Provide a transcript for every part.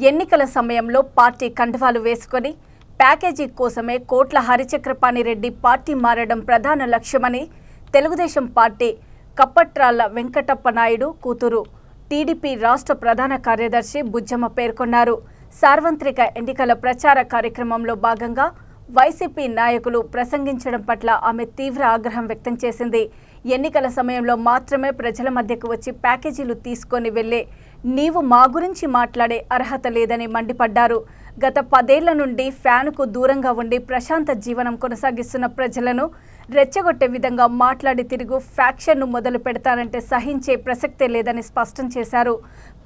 ఎన్నికల సమయంలో పార్టీ కండువాలు వేసుకొని ప్యాకేజీ కోసమే కోట్ల హరిచక్రపాణి రెడ్డి పార్టీ మారడం ప్రధాన లక్ష్యమని తెలుగుదేశం పార్టీ కప్పట్రాళ్ల వెంకటప్ప నాయుడు కూతురు టీడీపీ రాష్ట్ర ప్రధాన కార్యదర్శి బుజ్జమ్మ పేర్కొన్నారు. సార్వత్రిక ఎన్నికల ప్రచార కార్యక్రమంలో భాగంగా వైసీపీ నాయకులు ప్రసంగించడం పట్ల ఆమె తీవ్ర ఆగ్రహం వ్యక్తం చేసింది. ఎన్నికల సమయంలో మాత్రమే ప్రజల మధ్యకు వచ్చి ప్యాకేజీలు తీసుకొని వెళ్లే నీవు మా గురించి మాట్లాడే అర్హత లేదని మండిపడ్డారు. గత 10 ఏళ్ల నుండి ఫ్యాన్కు దూరంగా ఉండి ప్రశాంత జీవనం కొనసాగిస్తున్న ప్రజలను రెచ్చగొట్టే విధంగా మాట్లాడి తిరుగు ఫ్యాక్షన్ను మొదలు పెడతానంటే సహించే ప్రసక్తే లేదని స్పష్టం చేశారు.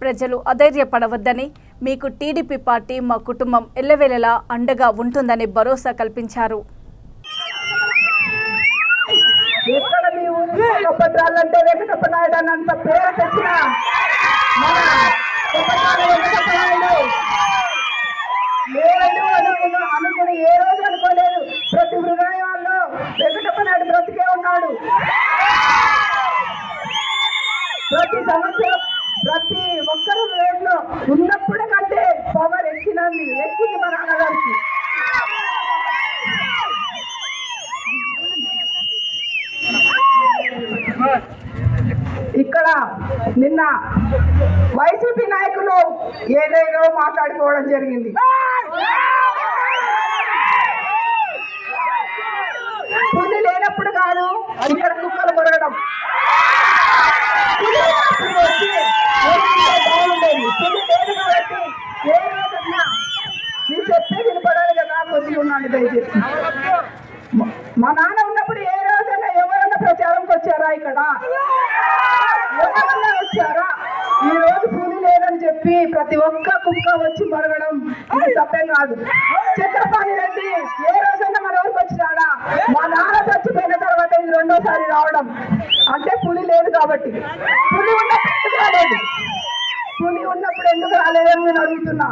ప్రజలు అధైర్యపడవద్దని, మీకు టీడీపీ పార్టీ మా కుటుంబం ఎల్లవేళలా అండగా ఉంటుందని భరోసా కల్పించారు. అనుకుని ఏ రోజు అనుకోలేదు. ప్రతి హృదయాల్లో వెంకటప్ప నాయుడు బ్రతికే ఉన్నాడు. ప్రతి సంవత్సరం ప్రతి ఒక్కరు రేట్లో ఉన్నప్పుడు కంటే పవర్ ఎక్కింది మా నాన్నగారికి. ఇక్కడ నిన్న వైసీపీ నాయకులు ఏదేదో మాట్లాడుకోవడం జరిగింది. పులి లేనప్పుడు కాదు ఇక్కడ కుక్కలు కొరగడం. బాగుండేది. పులి లేదు కాబట్టి ఏ రోజన్నా నీ చెప్పే వినపడాలి కదా. కొద్దిగా ఉన్నాను దయచేసి. మా నాన్న ఉన్నప్పుడు ఏ రోజైనా ఎవరన్నా ప్రచారంకి వచ్చారా? ఇక్కడ ఎవరన్నా వచ్చారా? ఈ రోజు పులి లేదని చెప్పి ప్రతి ఒక్క కుక్క వచ్చి మరగడం ఇది తప్పేం కాదు. చక్రపాణి రెడ్డి ఏ రోజైనా మన ఊరికి వచ్చినాడా? మా నాన్న చచ్చిపోయిన తర్వాత ఇది 2వ సారి రావడం. అంటే పులి లేదు కాబట్టి. పులి ఉన్నప్పుడు రాలేదు. పులి ఉన్నప్పుడు ఎందుకు రాలేదని నేను అడుగుతున్నా.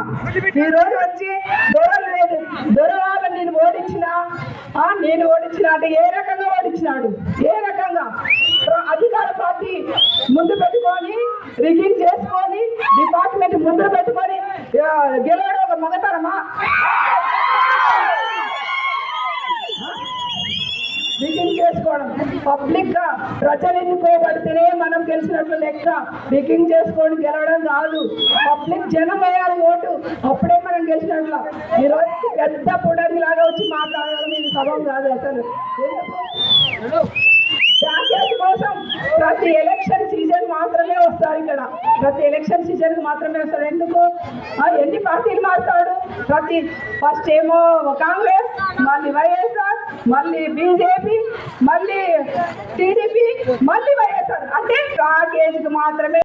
ఈ రోజు వచ్చి దొరలు లేదు, దొరవాళ్ళని నేను ఓడించినా అంటే ఏ రకంగా ఓడించినాడు? ఏ రకంగా? అధికార పార్టీ ముందు పెట్టుకొని, రిగింగ్ చేసుకొని, డిపార్ట్మెంట్ ముందు పెట్టుకొని గెలవడం ఒక మగతరమా? రిగింగ్ చేసుకోవడం పబ్లిక్ గా ప్రజలు ఎన్నుకోబడితేనే మనం గెలిచినట్లు లెక్క. రిగింగ్ చేసుకొని గెలవడం కాదు. పబ్లిక్ జనం వేయాలి ఓటు, అప్పుడే మనం గెలిచినట్లు. ఈరోజు పెద్ద పొడని లాగా వచ్చి మాట్లాడడం ఇది సభం కాదు అసలు. ప్యాకేజ్ కోసం ప్రతి ఎలక్షన్ సీజన్ మాత్రమే వస్తారు. ఇక్కడ ప్రతి ఎలక్షన్ సీజన్ మాత్రమే వస్తారు. ఎందుకు? ఎన్ని పార్టీలు మారుతాడు? ఫస్ట్ ఏమో కాంగ్రెస్, మళ్ళీ వైఎస్ఆర్, మళ్ళీ బీజేపీ, మళ్ళీ టీడీపీ, మళ్ళీ వైఎస్ఆర్. అంటే ప్యాకేజ్కి మాత్రమే